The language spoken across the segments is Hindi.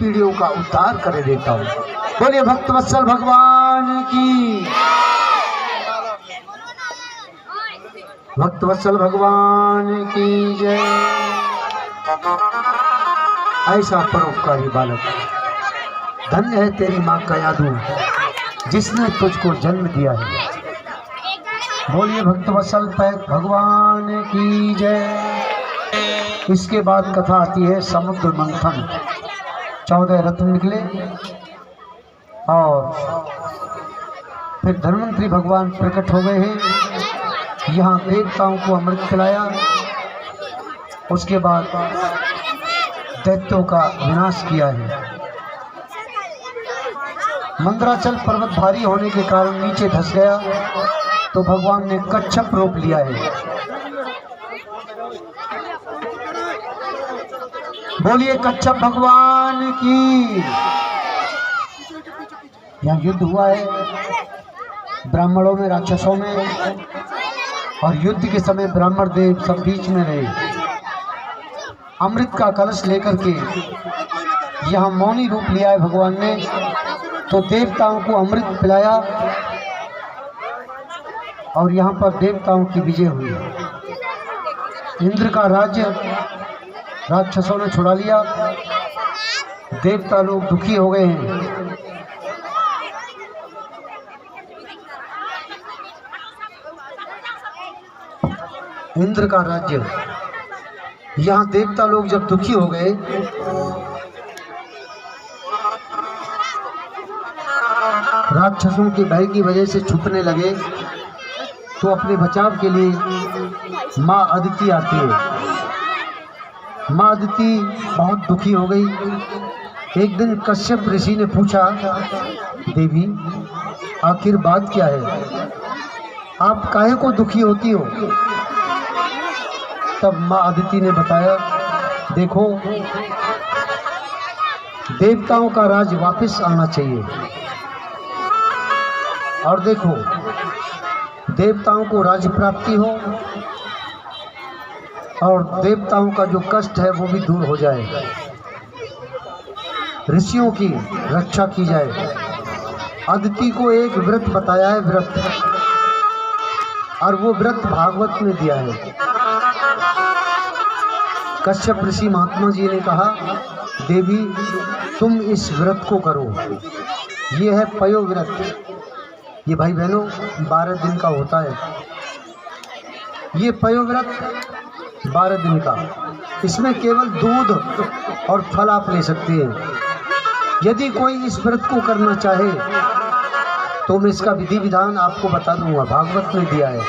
पीढ़ियों का उद्धार कर देता हूँ। बोलिए भक्तवत्सल भगवान की, भक्तवत्सल भगवान की जय। ऐसा परोपकारी बालक, धन्य है तेरी माँ का यादू जिसने तुझको जन्म दिया है। बोलिए भक्तवत्सल भगवान की जय। इसके बाद कथा आती है समुद्र मंथन। 14 रत्न निकले और फिर धन्वंतरी भगवान प्रकट हो गए हैं। यहाँ देवताओं को अमृत खिलाया, उसके बाद दैत्यों का विनाश किया है। मंदराचल पर्वत भारी होने के कारण नीचे धंस गया तो भगवान ने कच्छप रूप लिया है। बोलिए कच्छप भगवान की। यहाँ युद्ध हुआ है ब्राह्मणों में, राक्षसों में, और युद्ध के समय ब्राह्मण देव सब बीच में रहे। अमृत का कलश लेकर के यहाँ मौनी रूप लिया है भगवान ने, तो देवताओं को अमृत पिलाया और यहाँ पर देवताओं की विजय हुई। इंद्र का राज्य राक्षसों ने छुड़ा लिया, देवता लोग दुखी हो गए हैं। इंद्र का राज्य, यहाँ देवता लोग जब दुखी हो गए राक्षसों के भय की वजह से छुपने लगे, तो अपने बचाव के लिए माँ अदिति आती है। माँ अदिति बहुत दुखी हो गई। एक दिन कश्यप ऋषि ने पूछा, देवी आखिर बात क्या है, आप काहे को दुखी होती हो? तब माँ अदिति ने बताया, देखो देवताओं का राज वापस आना चाहिए, और देखो देवताओं को राज्य प्राप्ति हो और देवताओं का जो कष्ट है वो भी दूर हो जाए, ऋषियों की रक्षा की जाए। अदिति को एक व्रत बताया है, व्रत, और वो व्रत भागवत में दिया है। कश्यप ऋषि महात्मा जी ने कहा, देवी तुम इस व्रत को करो, ये है पयो व्रत। ये भाई बहनों 12 दिन का होता है। ये पयो व्रत 12 दिन का, इसमें केवल दूध और फल आप ले सकते हैं। यदि कोई इस व्रत को करना चाहे तो मैं इसका विधि विधान आपको बता दूंगा, भागवत में दिया है।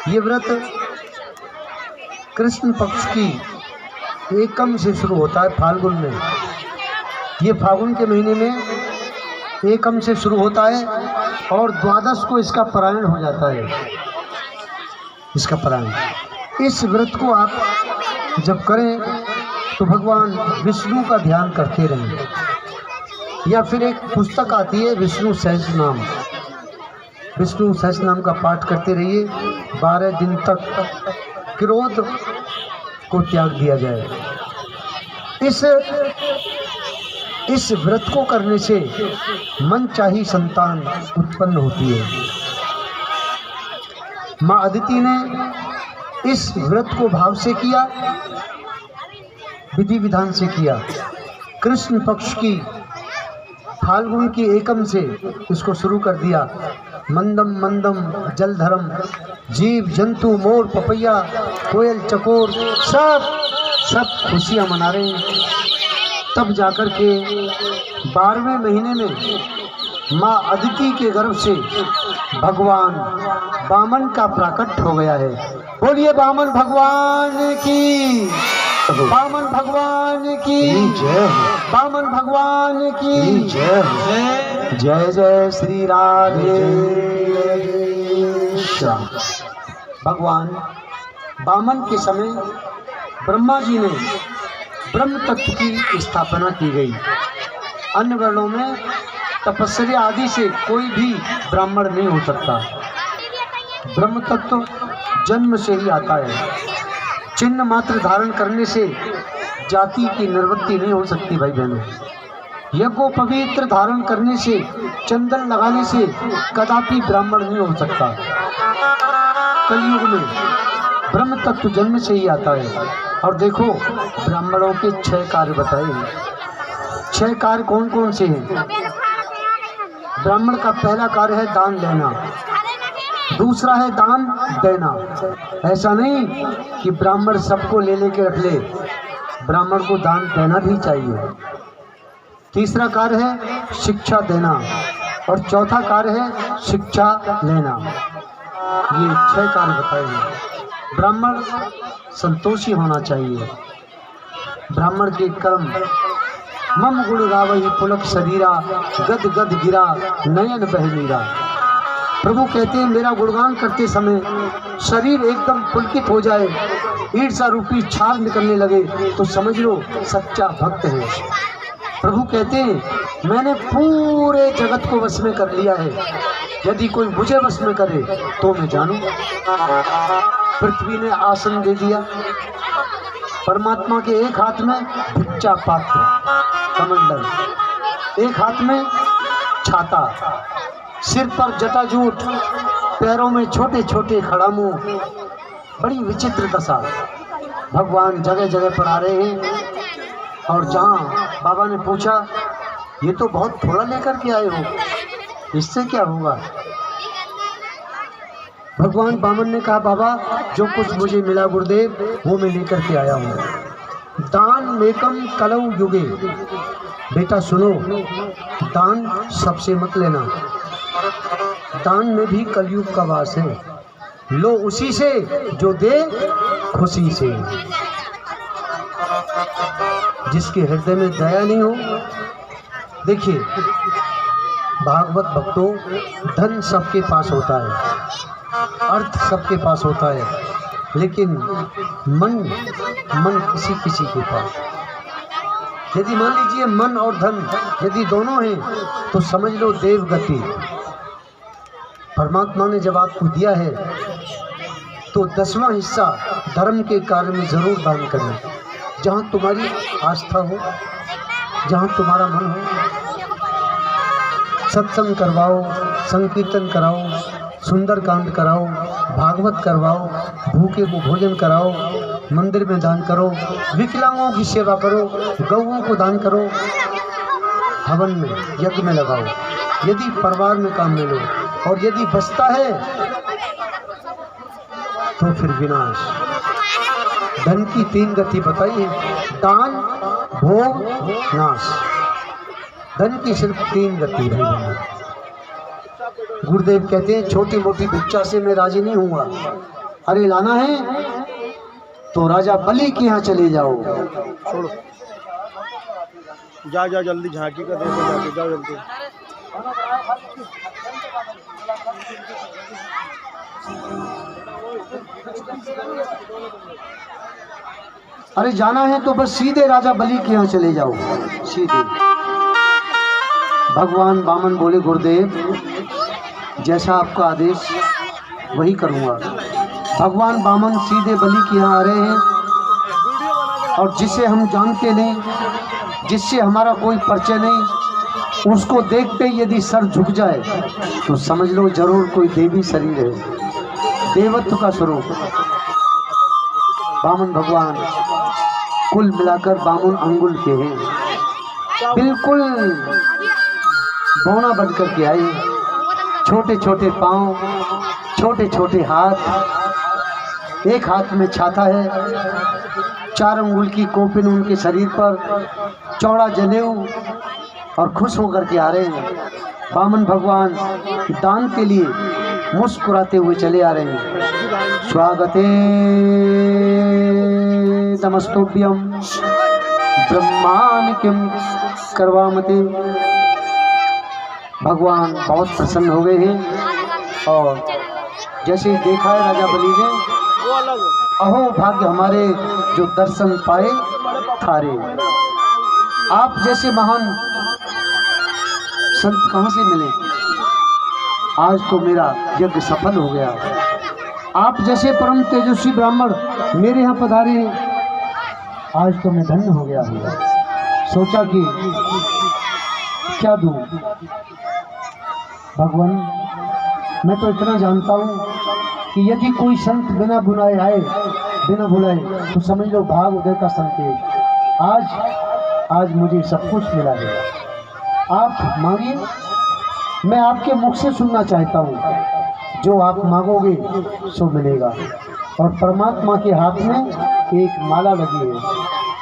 ये व्रत कृष्ण पक्ष की एकम से शुरू होता है, फाल्गुन में। ये फाल्गुन के महीने में एकम से शुरू होता है और 12 को इसका पारायण हो जाता है। इसका पारायण, इस व्रत को आप जब करें तो भगवान विष्णु का ध्यान करते रहें, या फिर एक पुस्तक आती है विष्णु सहस्रनाम, विष्णु सहस्रनाम का पाठ करते रहिए। 12 दिन तक क्रोध को त्याग दिया जाए। इस व्रत को करने से मनचाही संतान उत्पन्न होती है। माँ अदिति ने इस व्रत को भाव से किया, विधि विधान से किया। कृष्ण पक्ष की फाल्गुन की एकम से इसको शुरू कर दिया। मंदम मंदम जलधरम, जीव जंतु मोर पपैया कोयल चकोर सब खुशियां मना रहे हैं। तब जाकर के 12वें महीने में माँ अदिति के गर्भ से भगवान वामन का प्राकट हो गया है। बोलिए वामन भगवान की, वामन भगवान की जय, वामन भगवान की जय। जय जय श्री राधे श्याम। भगवान वामन के समय ब्रह्मा जी ने ब्रह्म तत्व की स्थापना की गई। अन्य वर्णों में तपस्या आदि से कोई भी ब्राह्मण नहीं हो सकता। ब्रह्म तत्व जन्म से ही आता है। चिन्ह मात्र धारण करने से जाति की निवृत्ति नहीं हो सकती भाई बहनों। यज्ञ पवित्र धारण करने से, चंदन लगाने से कदापि ब्राह्मण नहीं हो सकता। कलयुग में ब्रह्म तत्व जन्म से ही आता है। और देखो ब्राह्मणों के 6 कार्य बताए हैं। 6 कार्य कौन कौन से हैं? ब्राह्मण का पहला कार्य है दान लेना, दूसरा है दान देना। ऐसा नहीं कि ब्राह्मण सबको ले लेके रख ले, ब्राह्मण को दान देना भी चाहिए। तीसरा कार्य है शिक्षा देना और चौथा कार्य है शिक्षा लेना। ये 6 कार्य बताए हैं। ब्राह्मण संतोषी होना चाहिए। ब्राह्मण के कर्म मम गुण गावहि पुलक शरीरा, गद गद गिरा नयन बहनीरा। प्रभु कहते हैं मेरा गुणगान करते समय शरीर एकदम पुलकित हो जाए, ईर्ष्या रूपी छाल निकलने लगे तो समझ लो सच्चा भक्त है। प्रभु कहते हैं मैंने पूरे जगत को वश में कर लिया है, यदि कोई मुझे वश में करे तो मैं जानूं। पृथ्वी ने आसन दे दिया, परमात्मा के एक हाथ में भिक्षा पात्र कमंडल, एक हाथ में छाता, सिर पर जटाजूट, पैरों में छोटे छोटे खड़ामू। बड़ी विचित्र दशा। भगवान जगह जगह पर आ रहे हैं। और जहाँ बाबा ने पूछा ये तो बहुत थोड़ा लेकर के आए हो, इससे क्या होगा? भगवान बामन ने कहा बाबा जो कुछ मुझे मिला गुरुदेव वो मैं लेकर के आया हूँ। दान मेकम कलौ युगे। बेटा सुनो, दान सबसे मत लेना, दान में भी कलयुग का वास है। लो उसी से जो दे खुशी से। जिसके हृदय में दया नहीं हो, देखिए भागवत भक्तों, धन सबके पास होता है, अर्थ सबके पास होता है, लेकिन मन किसी किसी के पास। यदि मान लीजिए मन और धन यदि दोनों हैं तो समझ लो देवगति। परमात्मा ने जब आपको दिया है तो 10वां हिस्सा धर्म के कार्य में जरूर दान करें। जहाँ तुम्हारी आस्था हो, जहाँ तुम्हारा मन हो, सत्संग करवाओ, संकीर्तन कराओ, सुंदरकांड कराओ, भागवत करवाओ, भूखे को भोजन कराओ, मंदिर में दान करो, विकलांगों की सेवा करो, गौओं को दान करो, हवन में यज्ञ में लगाओ। यदि परिवार में काम में लो, और यदि बचता है तो फिर विनाश। धन की 3 गति बताई है, दान, भोग, नाश। धन की सिर्फ 3 गति है। गुरुदेव कहते हैं छोटी मोटी भिक्षा से मैं राजी नहीं हुआ। अरे लाना है तो राजा बलि के यहाँ चले जाओ। छोड़ो, जा जल्दी, झांकी का देखो, जाके जाओ जल्दी। अरे जाना है तो बस सीधे राजा बलि के यहाँ चले जाओ, सीधे। भगवान बामन बोले गुरुदेव जैसा आपका आदेश वही करूँगा। भगवान बामन सीधे बलि के यहाँ आ रहे हैं, और जिसे हम जानते नहीं, जिससे हमारा कोई परिचय नहीं, उसको देखते ही यदि सर झुक जाए तो समझ लो जरूर कोई देवी शरीर है, देवत्व का स्वरूप। बामन भगवान कुल मिलाकर 52 अंगुल के हैं, बिल्कुल बौना बन कर के आए। छोटे छोटे पाँव, छोटे छोटे हाथ, एक हाथ में छाता है, 4 अंगुल की कोपिन उनके शरीर पर, चौड़ा जनेऊ, और खुश होकर के आ रहे हैं। बामन भगवान दान के लिए मुस्कुराते हुए चले आ रहे हैं। स्वागते नमस्तुभ्यं ब्रह्माण किम करवामते। भगवान बहुत प्रसन्न हो गए हैं, और जैसे देखा है राजा बलि ने, अहो भाग्य हमारे जो दर्शन पाए थारे। आप जैसे महान संत कहाँ से मिले? आज तो मेरा यज्ञ सफल हो गया। आप जैसे परम तेजस्वी ब्राह्मण मेरे यहाँ पधारे हैं, आज तो मैं धन्य हो गया हूँ। सोचा कि क्या दूँ भगवान। मैं तो इतना जानता हूँ कि यदि कोई संत बिना बुलाए आए, बिना बुलाए, तो समझ लो भाग उदय का संकेत। आज मुझे सब कुछ मिला है। आप मांगिए, मैं आपके मुख से सुनना चाहता हूँ। जो आप मांगोगे सो मिलेगा। और परमात्मा के हाथ में एक माला लगी है,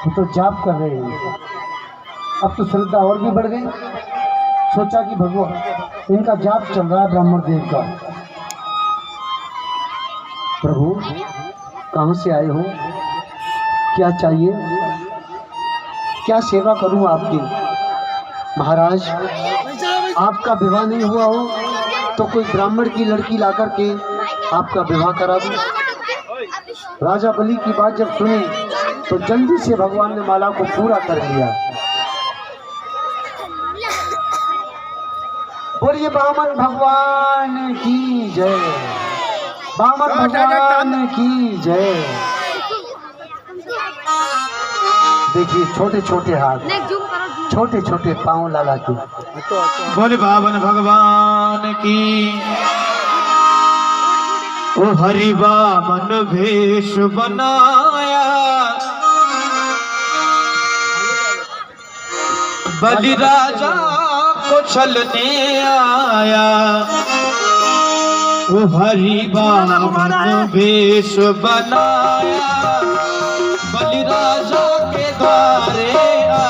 वो तो जाप कर रहे हैं। अब तो श्रद्धा और भी बढ़ गई। सोचा कि भगवान इनका जाप चल रहा है ब्राह्मण देव का। प्रभु कहाँ से आए हो, क्या चाहिए, क्या सेवा करूं आपकी। महाराज आपका विवाह नहीं हुआ हो तो कोई ब्राह्मण की लड़की ला करके आपका विवाह करा दूं। राजा बलि की बात जब सुनी तो जल्दी से भगवान ने माला को पूरा कर लिया। बोलिए बामन भगवान की जय, बामन भगवान की जय। देखिए छोटे छोटे हाथ, छोटे छोटे पांव लाला के। बोले बावन भगवान की। ओ हरि बामन भेष बनाया, बलि राजा को छलने आया। ओ हरि बामन भेष बनाया, बलि राजा के द्वारे आया।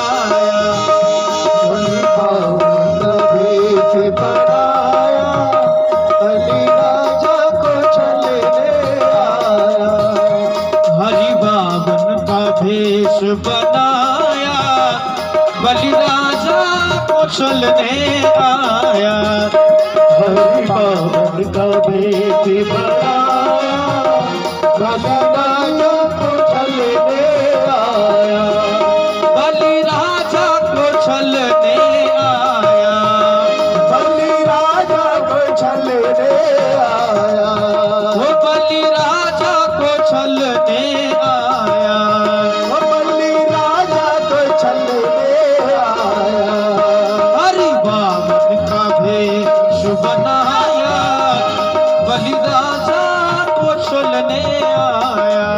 हरि बामन भेष बनाया, बलि राजा को छलने आया। हरि बामन का भेष बनाया, बलि राजा को छलने आया। हरि बामन का भेष बनाया, बलि राजा को छलने आया। बलि राजा को छलने आया। बलि राजा को छलने आया। वो बलि राजा को छलने आया। वो बलि राजा को छलने आया। हरि बामन का भेष बनाया, बलि राजा को छलने आया।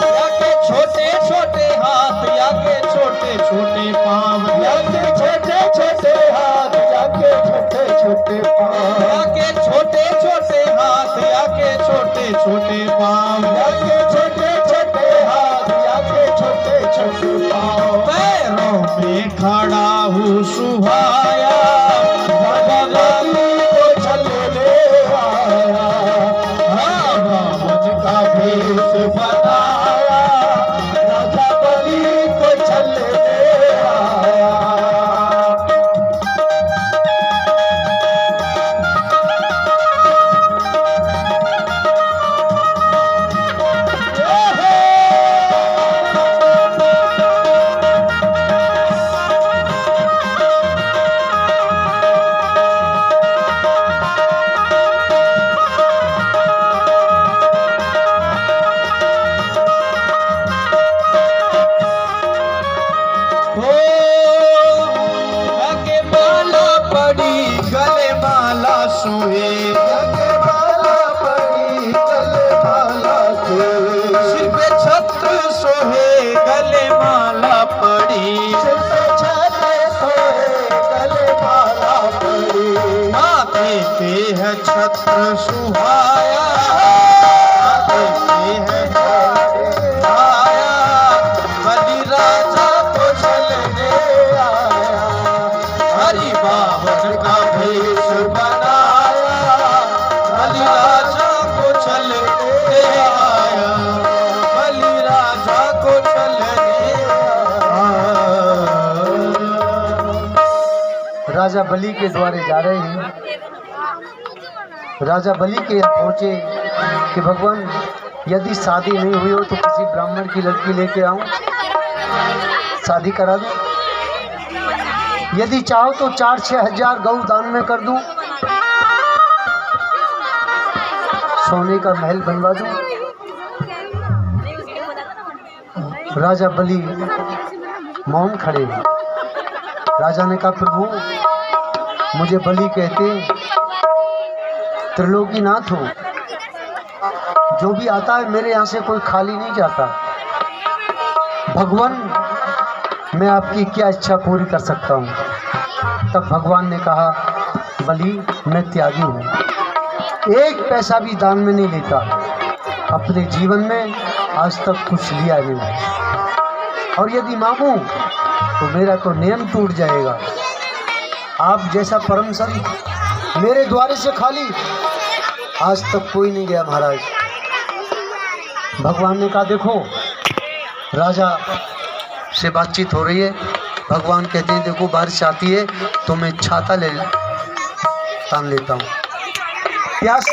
या के छोटे छोटे हाथ, या के छोटे छोटे पाँव, या के छोटे छोटे हाथ, जाके छोटे छोटे पाँव, या के छोटे छोटे हाथ, या के छोटे छोटे पाँव। जाके छोटे छोटे हाथ, जाके छोटे छोटे पाँव। पैरों में खड़ा हूँ सुहाया, बलि को छलने आया। हाँ बामन का भेष बनाया, राजा बलि को छलने आया। हो आगे माला पड़ी, गले माला सोए। जाके माला पड़ी, गले माला सोए। सिर पे छत्र सोहे, गले माला पड़ी। सिर पे छत्र सोए, गले माला पड़ी। माथे पे है छत्र सुहाया, माथे पे है छत्र सुहाया। बलि राजा को छलने आया। हरि बामन का भेष बनाया, बलि राजा को छलने आया। बलि राजा को छलने आया। राजा बलि के द्वारे जा रहे हैं। राजा बलि के यहाँ पहुंचे कि भगवान यदि शादी नहीं हुई हो तो किसी ब्राह्मण की लड़की लेके आऊं, शादी करा दूं। यदि चाहो तो 4-6 हजार गौ दान में कर दूं, सोने का महल बनवा दूं। राजा बलि मौन खड़े। राजा ने कहा, प्रभु मुझे बलि कहते, त्रिलोकीनाथ हो, जो भी आता है मेरे यहाँ से कोई खाली नहीं जाता। भगवान, मैं आपकी क्या इच्छा पूरी कर सकता हूँ? तब भगवान ने कहा, बलि मैं त्यागी हूँ, एक पैसा भी दान में नहीं लेता, अपने जीवन में आज तक कुछ लिया नहीं, और यदि मांगूं तो मेरा तो नियम टूट जाएगा। आप जैसा परम संत मेरे द्वारे से खाली आज तक कोई नहीं गया महाराज। भगवान ने कहा, देखो राजा से बातचीत हो रही है। भगवान कहते हैं, देखो बारिश आती है तो मैं छाता ले तान लेता हूँ, प्यास